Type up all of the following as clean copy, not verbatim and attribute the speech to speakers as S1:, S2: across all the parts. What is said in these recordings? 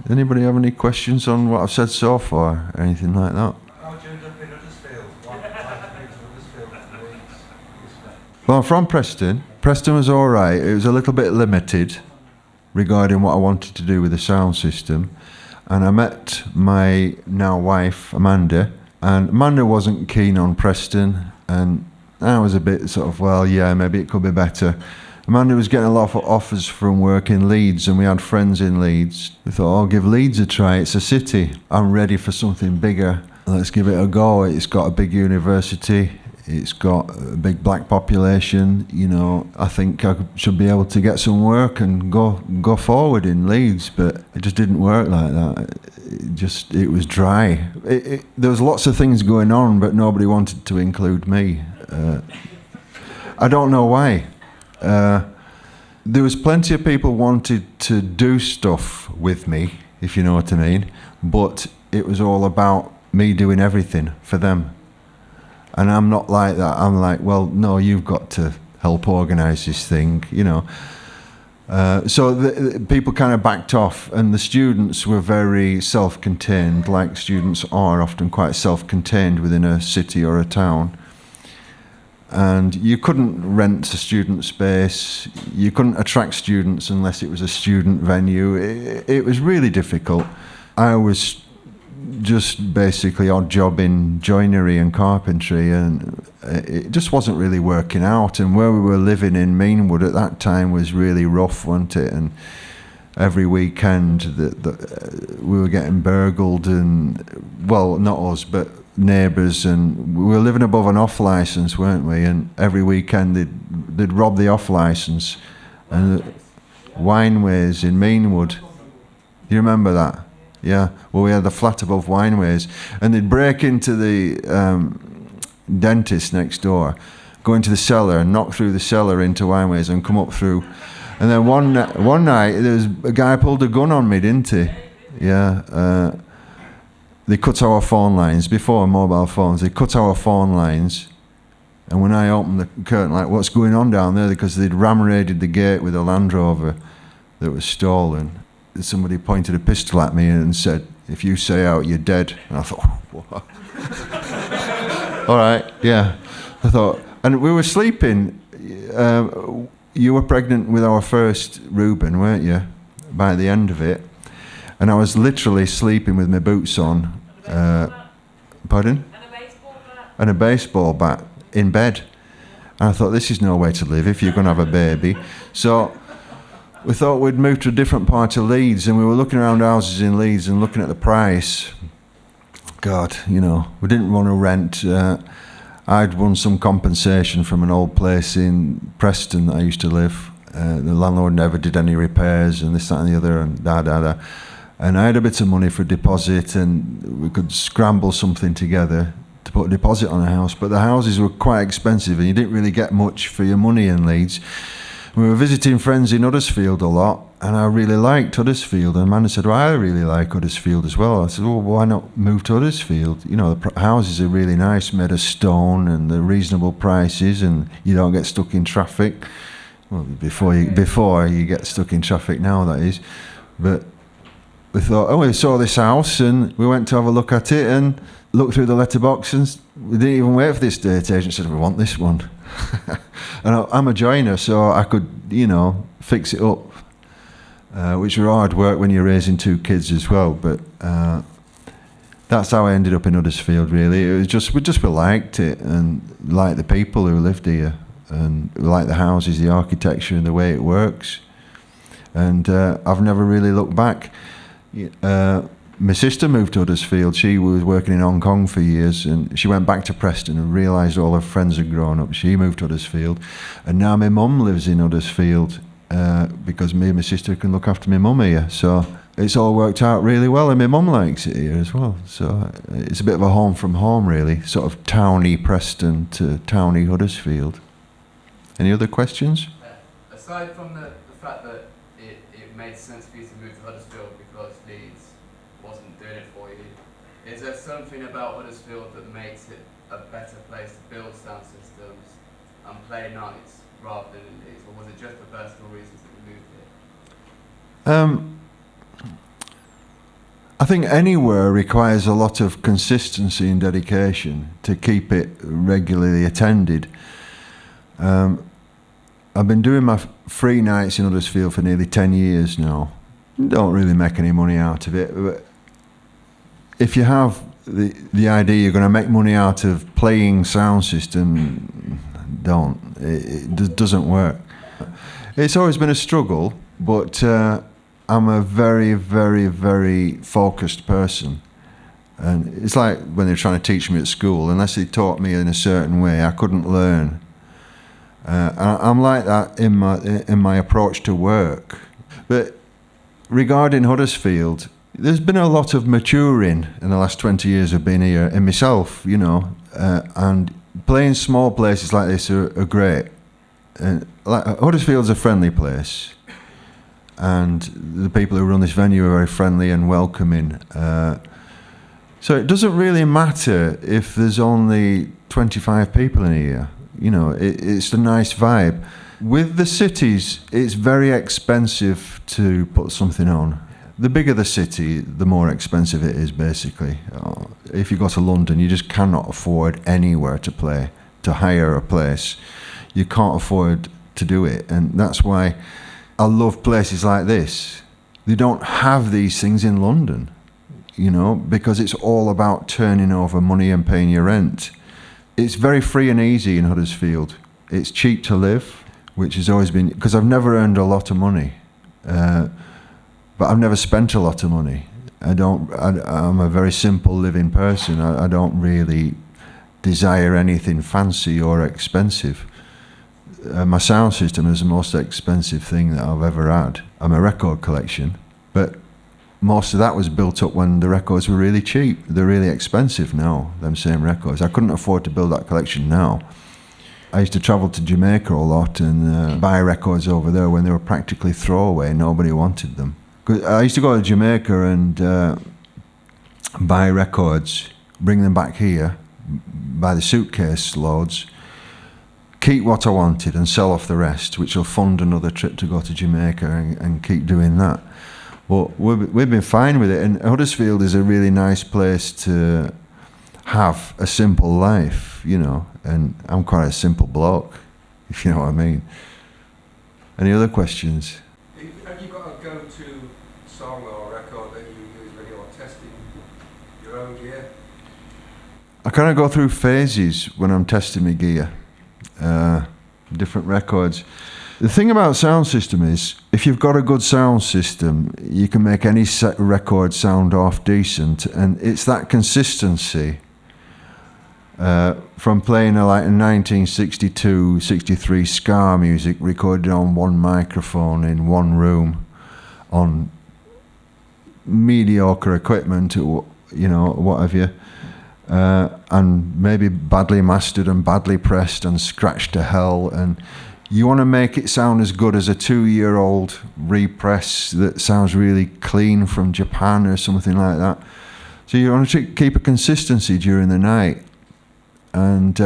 S1: Anybody have any questions on what I've said so far? Anything like that?
S2: How did you end up in Huddersfield? Why did you move to Huddersfield from Leeds?
S1: Well, I'm from Preston. Preston was all right. It was a little bit limited regarding what I wanted to do with the sound system. And I met my now wife, Amanda, and Amanda wasn't keen on Preston, and I was a bit sort of, well, yeah, maybe it could be better. Amanda was getting a lot of offers from work in Leeds, and we had friends in Leeds. We thought, I'll give Leeds a try. It's a city. I'm ready for something bigger. Let's give it a go. It's got a big university. It's got a big black population. You know, I think I should be able to get some work and go forward in Leeds, but it just didn't work like that. It was dry. There was lots of things going on, but nobody wanted to include me. I don't know why. There was plenty of people wanted to do stuff with me, if you know what I mean, but it was all about me doing everything for them. And I'm not like that. I'm like, well, no, you've got to help organise this thing, you know. So the people kind of backed off, and the students were very self-contained, like students are often quite self-contained within a city or a town. And you couldn't rent a student space, you couldn't attract students unless it was a student venue. It was really difficult. I was just basically odd job in joinery and carpentry, and it just wasn't really working out. And where we were living in Meanwood at that time was really rough, wasn't it? And every weekend we were getting burgled, and, well, not us, but neighbours, and we were living above an off licence, weren't we? And every weekend they'd rob the off licence. And Wineways in Meanwood, do you remember that? Yeah, well, we had the flat above Wineways, and they'd break into the dentist next door, go into the cellar and knock through the cellar into Wineways and come up through. And then one night, there was a guy pulled a gun on me, didn't he? Yeah. They cut our phone lines, before mobile phones, they cut our phone lines. And when I opened the curtain, like, what's going on down there? Because they'd ram-raided the gate with a Land Rover that was stolen. Somebody pointed a pistol at me and said, if you say out, you're dead. And I thought, what? All right, yeah. I thought, and we were sleeping. You were pregnant with our first Reuben, weren't you, by the end of it? And I was literally sleeping with my boots on. Pardon? And a baseball bat in bed. And I thought, this is no way to live if you're going to have a baby. So we thought we'd move to a different part of Leeds, and we were looking around houses in Leeds and looking at the price. God, you know, we didn't want to rent. I'd won some compensation from an old place in Preston that I used to live. The landlord never did any repairs, and this, that, and the other, and da. And I had a bit of money for a deposit, and we could scramble something together to put a deposit on a house. But the houses were quite expensive, and you didn't really get much for your money in Leeds. We were visiting friends in Huddersfield a lot, and I really liked Huddersfield. And Amanda said, well, I really like Huddersfield as well. I said, well, why not move to Huddersfield? You know, the houses are really nice, made of stone, and they're reasonable prices, and you don't get stuck in traffic. Well, before you get stuck in traffic now, that is. But we thought, we saw this house, and we went to have a look at it and looked through the letterbox, and we didn't even wait for the estate agent. Said, we want this one. And I'm a joiner, so I could, you know, fix it up, which were hard work when you're raising two kids as well. But that's how I ended up in Huddersfield, really. It was just, we liked it, and liked the people who lived here, and liked the houses, the architecture, and the way it works. And I've never really looked back. My sister moved to Huddersfield. She was working in Hong Kong for years, and she went back to Preston and realised all her friends had grown up. She moved to Huddersfield, and now my mum lives in Huddersfield because me and my sister can look after my mum here. So it's all worked out really well, and my mum likes it here as well. So it's a bit of a home from home, really, sort of towny Preston to towny Huddersfield. Any other questions?
S3: Aside from the fact that it made sense for you to move to Huddersfield because Leeds wasn't doing it for you, is there something about Huddersfield that makes it a better place to build sound systems and play nights rather than in Leeds, or was it just for personal reasons that you moved here?
S1: I think anywhere requires a lot of consistency and dedication to keep it regularly attended. I've been doing my free nights in Huddersfield for nearly 10 years now. Don't really make any money out of it, but if you have the idea you're going to make money out of playing sound system, don't. It doesn't work. It's always been a struggle, but I'm a very, very, very focused person. And it's like when they're trying to teach me at school, unless they taught me in a certain way, I couldn't learn. I'm like that in my approach to work. But regarding Huddersfield, there's been a lot of maturing in the last 20 years of being here, in myself, you know, and playing small places like this are great. Huddersfield's a friendly place, and the people who run this venue are very friendly and welcoming. So it doesn't really matter if there's only 25 people in here. You know, it's a nice vibe. With the cities, it's very expensive to put something on. The bigger the city, the more expensive it is, basically. If you go to London, you just cannot afford anywhere to play, to hire a place. You can't afford to do it. And that's why I love places like this. They don't have these things in London, you know, because it's all about turning over money and paying your rent. It's very free and easy in Huddersfield. It's cheap to live, which has always been, because I've never earned a lot of money, but I've never spent a lot of money. I'm a very simple living person. I don't really desire anything fancy or expensive. My sound system is the most expensive thing that I've ever had. I'm a record collection, but most of that was built up when the records were really cheap. They're really expensive now, them same records. I couldn't afford to build that collection now. I used to travel to Jamaica a lot and buy records over there when they were practically throwaway. Nobody wanted them. I used to go to Jamaica and buy records, bring them back here, buy the suitcase loads, keep what I wanted and sell off the rest, which will fund another trip to go to Jamaica and keep doing that. But we've been fine with it, and Huddersfield is a really nice place to have a simple life, you know, and I'm quite a simple bloke, if you know what I mean. Any other questions?
S2: Have you got a go-to song or record that you use when you're testing your own gear?
S1: I kind of go through phases when I'm testing my gear, different records. The thing about sound system is, if you've got a good sound system, you can make any record sound half decent, and it's that consistency from playing a 1962, 63 ska music recorded on one microphone in one room on mediocre equipment, you know, what have you, and maybe badly mastered and badly pressed and scratched to hell, and you want to make it sound as good as a 2-year-old repress that sounds really clean from Japan or something like that. So you want to keep a consistency during the night. And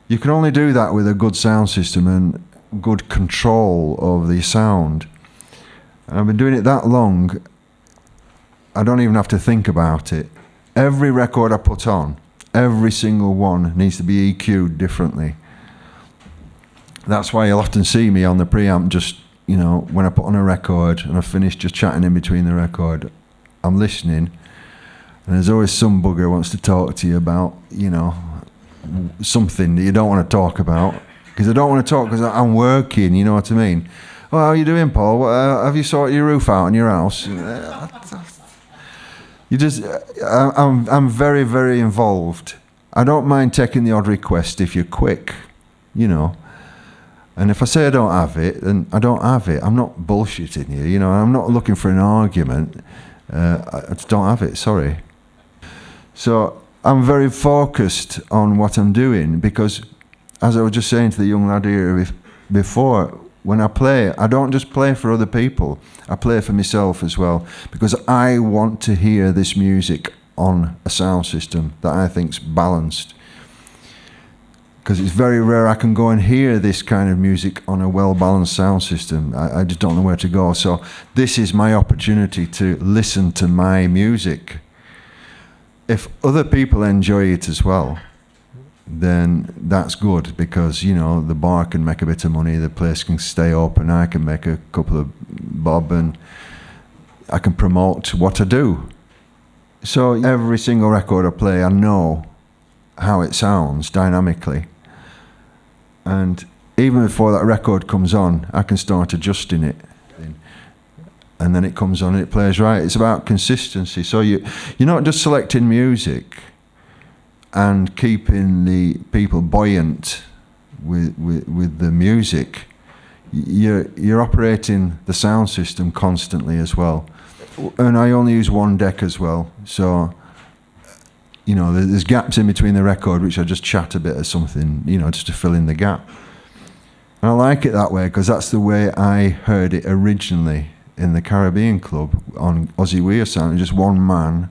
S1: you can only do that with a good sound system and good control of the sound. And I've been doing it that long, I don't even have to think about it. Every record I put on, every single one needs to be EQ'd differently. That's why you'll often see me on the preamp just, you know, when I put on a record and I've finished just chatting in between the record, I'm listening, and there's always some bugger who wants to talk to you about, you know, something that you don't want to talk about, because I don't want to talk because I'm working, you know what I mean? Oh, how are you doing, Paul? Have you sorted your roof out in your house? I'm very, very involved. I don't mind taking the odd request if you're quick, you know. And if I say I don't have it, then I don't have it. I'm not bullshitting you, you know. I'm not looking for an argument. I just don't have it, sorry. So I'm very focused on what I'm doing, because, as I was just saying to the young lad here before, when I play, I don't just play for other people. I play for myself as well, because I want to hear this music on a sound system that I think's balanced. because it's very rare I can go and hear this kind of music on a well-balanced sound system. I just don't know where to go. So this is my opportunity to listen to my music. If other people enjoy it as well, then that's good, because, you know, the bar can make a bit of money, the place can stay open, I can make a couple of bob, and I can promote what I do. So every single record I play, I know how it sounds dynamically. And even before that record comes on, I can start adjusting it. And then it comes on and it plays right. It's about consistency. So you're not just selecting music and keeping the people buoyant with the music. You're operating the sound system constantly as well. And I only use one deck as well. So, you know, there's gaps in between the record which I just chat a bit or something, you know, just to fill in the gap. And I like it that way, because that's the way I heard it originally in the Caribbean Club on Aussie Weir sound. Just one man,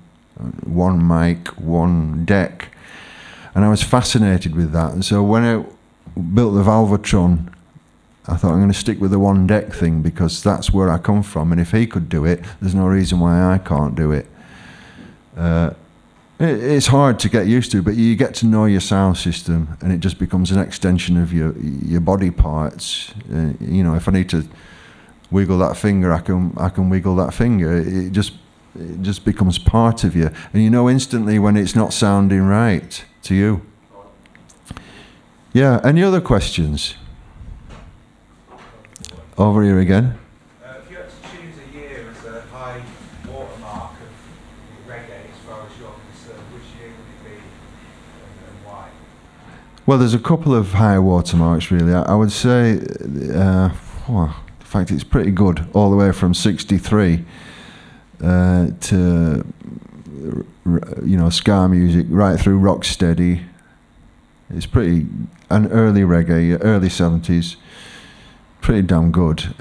S1: one mic, one deck. And I was fascinated with that. And so when I built the Valv-a-tron, I thought, I'm going to stick with the one deck thing, because that's where I come from. And if he could do it, there's no reason why I can't do it. It's hard to get used to, but you get to know your sound system, and it just becomes an extension of your body parts. You know, if I need to wiggle that finger, I can wiggle that finger. It just becomes part of you, and you know instantly when it's not sounding right to you. Yeah. Any other questions? Over here again.
S4: If you had to choose a year as a high watermark of reggae, as far as you're concerned, which year would it be, and why?
S1: Well, there's a couple of high watermarks, really. I would say, in fact, it's pretty good, all the way from '63 to, you know, ska music, right through rocksteady. It's pretty, and early reggae, early '70s. Pretty damn good.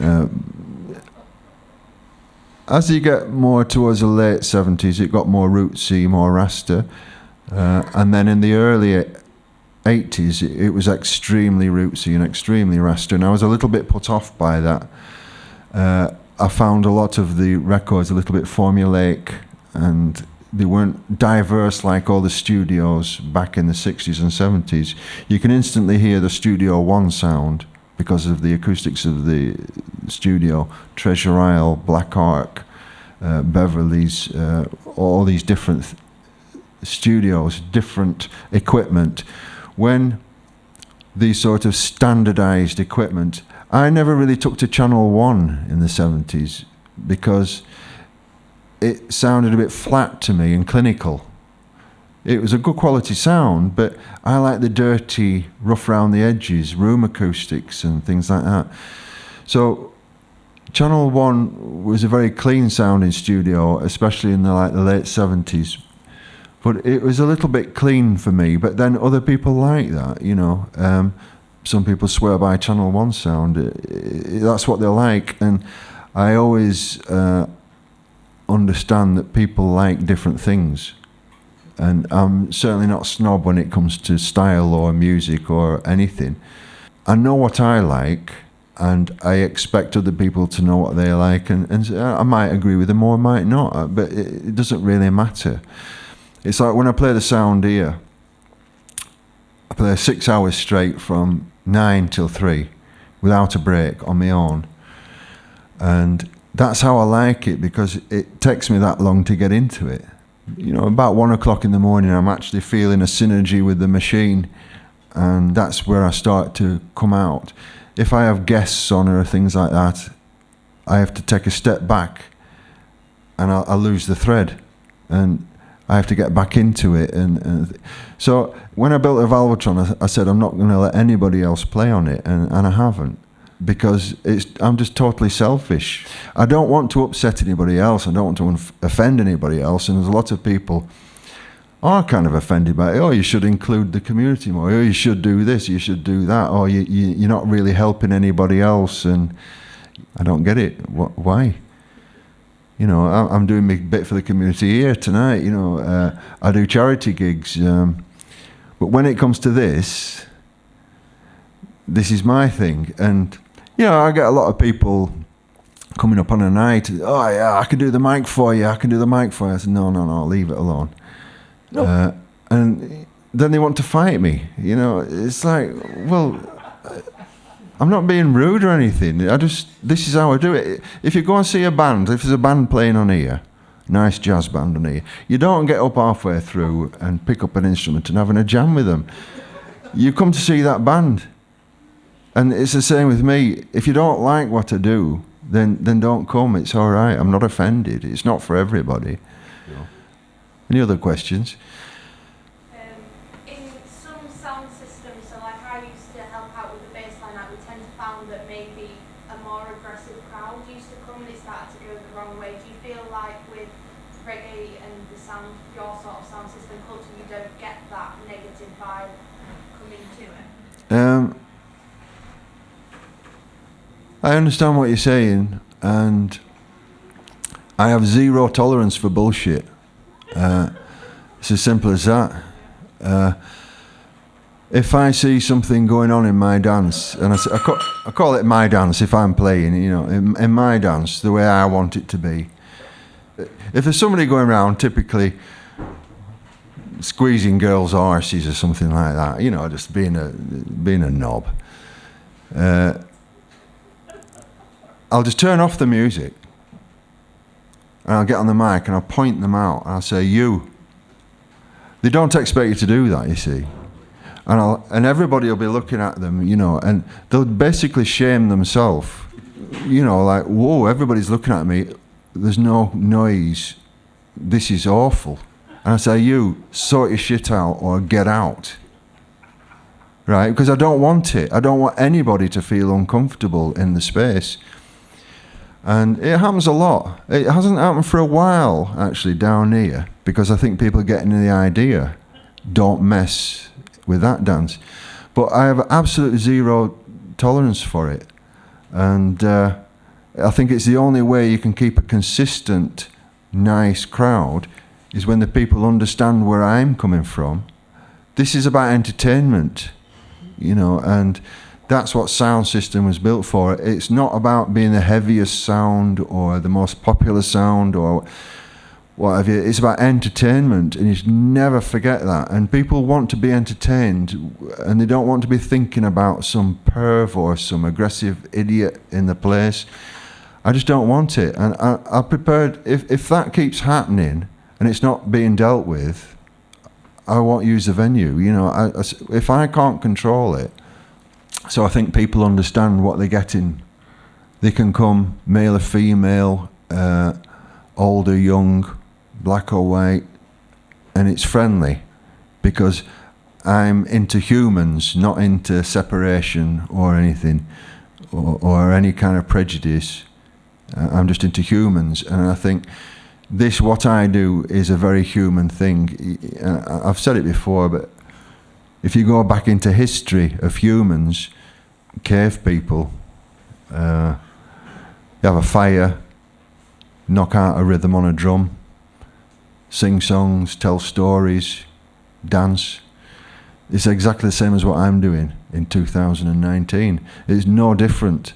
S1: As you get more towards the late '70s, it got more rootsy, more Rasta, and then in the early '80s, it was extremely rootsy and extremely Rasta, and I was a little bit put off by that. I found a lot of the records a little bit formulaic, and they weren't diverse like all the studios back in the '60s and '70s. You can instantly hear the Studio One sound because of the acoustics of the studio, Treasure Isle, Black Ark, Beverly's, all these different studios, different equipment. When these sort of standardized equipment, I never really took to Channel 1 in the '70s because it sounded a bit flat to me and clinical. It was a good quality sound, but I like the dirty, rough around the edges, room acoustics and things like that. So Channel 1 was a very clean sounding studio, especially in the late '70s. But it was a little bit clean for me, but then other people like that, you know. Some people swear by Channel 1 sound. That's what they like, and I always understand that people like different things. And I'm certainly not snob when it comes to style or music or anything. I know what I like, and I expect other people to know what they like, and I might agree with them or I might not, but it doesn't really matter. It's like when I play the sound here, I play 6 hours straight from 9 till 3 without a break on my own. And that's how I like it, because it takes me that long to get into it. You know, about 1 o'clock in the morning, I'm actually feeling a synergy with the machine, and that's where I start to come out. If I have guests on or things like that, I have to take a step back, and I'll lose the thread, and I have to get back into it. And so when I built a Valv-a-tron, I said I'm not going to let anybody else play on it, and I haven't. Because I'm just totally selfish. I don't want to upset anybody else. I don't want to offend anybody else. And there's a lot of people are kind of offended by it. Oh, you should include the community more. Oh, you should do this. You should do that. Or you're not really helping anybody else. And I don't get it. Why? You know, I'm doing my bit for the community here tonight. You know, I do charity gigs. But when it comes to this, this is my thing. And, you know, I get a lot of people coming up on a night, oh yeah, I can do the mic for you, I can do the mic for you. I said, no, leave it alone.
S5: No.
S1: And then they want to fight me. You know, it's like, well, I'm not being rude or anything. This is how I do it. If you go and see a band, if there's a band playing on here, nice jazz band on here, you don't get up halfway through and pick up an instrument and having a jam with them. You come to see that band. And it's the same with me. If you don't like what I do, then don't come. It's all right. I'm not offended. It's not for everybody.
S5: No.
S1: Any other questions?
S6: In some sound systems, so like I used to help out with the bass line, like we tend to find that maybe a more aggressive crowd used to come and it started to go the wrong way. Do you feel like with reggae and the sound, your sort of sound system culture, you don't get that negative vibe coming to it?
S1: I understand what you're saying, and I have zero tolerance for bullshit. It's as simple as that. If I see something going on in my dance, and I call it my dance if I'm playing, you know, in my dance, the way I want it to be. If there's somebody going around, typically squeezing girls' arses or something like that, you know, just being a knob, I'll just turn off the music and I'll get on the mic and I'll point them out and I'll say, you. They don't expect you to do that, you see. And everybody will be looking at them, you know, and they'll basically shame themselves. You know, like, whoa, everybody's looking at me. There's no noise. This is awful. And I say, you, sort your shit out or get out. Right? Because I don't want it. I don't want anybody to feel uncomfortable in the space. And it happens a lot. It hasn't happened for a while, actually, down here, because I think people are getting the idea, don't mess with that dance. But I have absolutely zero tolerance for it. And I think it's the only way you can keep a consistent, nice crowd is when the people understand where I'm coming from. This is about entertainment, you know, and that's what sound system was built for. It's not about being the heaviest sound or the most popular sound or whatever. It's about entertainment, and you should never forget that. And people want to be entertained, and they don't want to be thinking about some perv or some aggressive idiot in the place. I just don't want it. And I'm prepared, if that keeps happening and it's not being dealt with, I won't use the venue. You know, if I can't control it, so I think people understand what they're getting. They can come, male or female, older, young, black or white, and it's friendly because I'm into humans, not into separation or anything, or any kind of prejudice. I'm just into humans, and I think what I do is a very human thing. I've said it before, but if you go back into history of humans, cave people, you have a fire, knock out a rhythm on a drum, sing songs, tell stories, dance. It's exactly the same as what I'm doing in 2019. It's no different.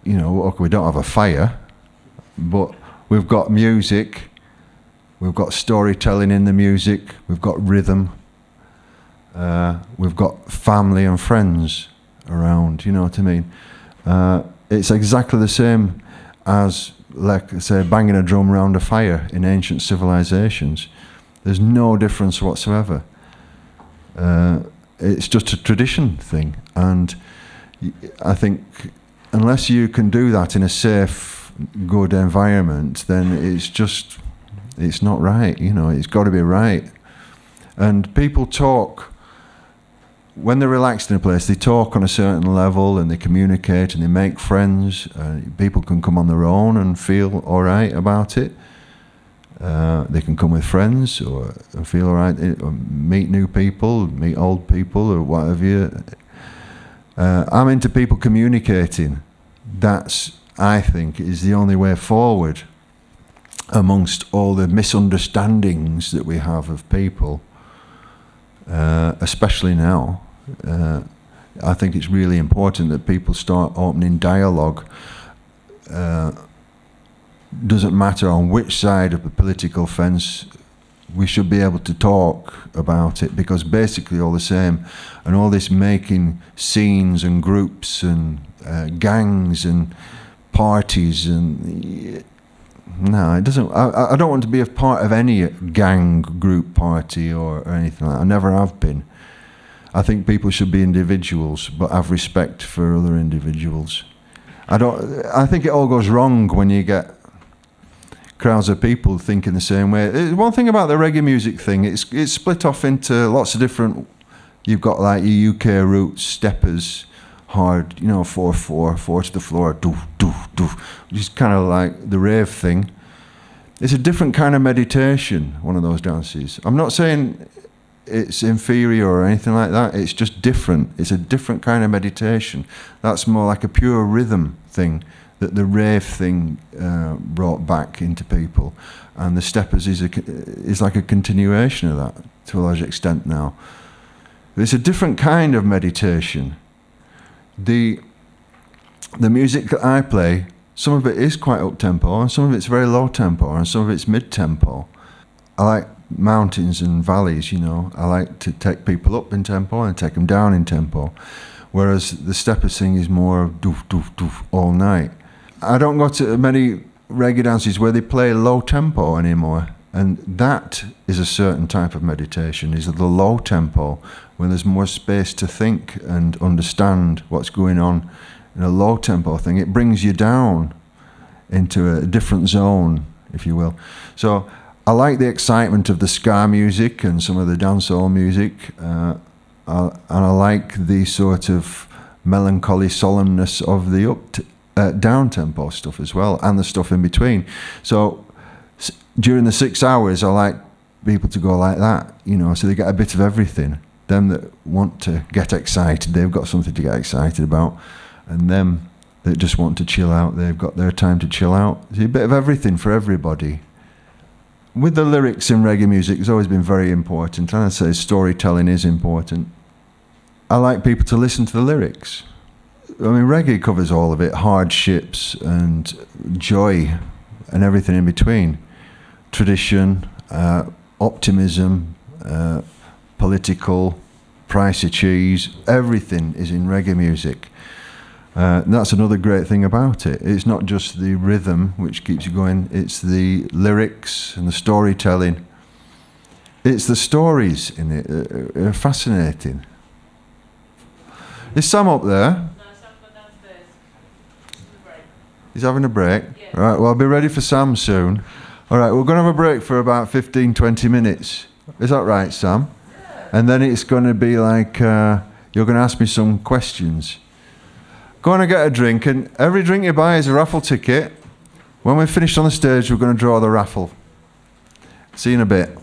S1: You know, okay, we don't have a fire, but we've got music, we've got storytelling in the music, we've got rhythm, we've got family and friends around, you know what I mean? It's exactly the same as, like, say, banging a drum around a fire in ancient civilizations. There's no difference whatsoever. It's just a tradition thing, and I think unless you can do that in a safe, good environment, then it's not right, you know, it's got to be right. And people talk, when they're relaxed in a place, they talk on a certain level and they communicate and they make friends. People can come on their own and feel all right about it. They can come with friends or feel all right, or meet new people, meet old people or whatever. I'm into people communicating. That's, I think, is the only way forward amongst all the misunderstandings that we have of people, especially now. I think it's really important that people start opening dialogue. Doesn't matter on which side of the political fence, we should be able to talk about it, because basically all the same, and all this making scenes and groups and gangs and parties and no, it doesn't. I don't want to be a part of any gang, group, party or anything like that. I never have been. I think people should be individuals, but have respect for other individuals. I think it all goes wrong when you get crowds of people thinking the same way. One thing about the reggae music thing, it's split off into lots of different. You've got like your UK roots, steppers, hard, 4/4, 4 to the floor, doof, doof, doof, which is kind of like the rave thing. It's a different kind of meditation, one of those dances. I'm not saying it's inferior or anything like that. It's just different. It's a different kind of meditation. That's more like a pure rhythm thing that the rave thing brought back into people. And the steppers is like a continuation of that to a large extent now. It's a different kind of meditation. The music that I play, some of it is quite up-tempo, and some of it's very low-tempo, and some of it's mid-tempo. I like mountains and valleys, I like to take people up in tempo and take them down in tempo, whereas the stepper sing is more doof, doof, doof all night. I don't go to many reggae dances where they play low-tempo anymore, and that is a certain type of meditation, is the low-tempo, when there's more space to think and understand what's going on. In a low-tempo thing, it brings you down into a different zone, if you will. So I like the excitement of the ska music and some of the dancehall music, and I like the sort of melancholy solemnness of the down-tempo stuff as well, and the stuff in between. So during the 6 hours, I like people to go like that, so they get a bit of everything. Them that want to get excited, they've got something to get excited about, and them that just want to chill out, they've got their time to chill out. There's a bit of everything for everybody. With the lyrics in reggae music, it's always been very important, and I say storytelling is important. I like people to listen to the lyrics. I mean, reggae covers all of it, hardships and joy and everything in between. Tradition, optimism, political, price of cheese, everything is in reggae music. And that's another great thing about it. It's not just the rhythm which keeps you going, it's the lyrics and the storytelling. It's the stories in it that are fascinating. Is Sam up there?
S5: No, Sam's gone downstairs.
S1: He's having a break?
S5: Yeah.
S1: Right, well, I'll be ready for Sam soon. All right, we're going to have a break for about 15, 20 minutes. Is that right, Sam? Yeah. And then it's going to be like, you're going to ask me some questions. Go on and get a drink, and every drink you buy is a raffle ticket. When we're finished on the stage, we're going to draw the raffle. See you in a bit.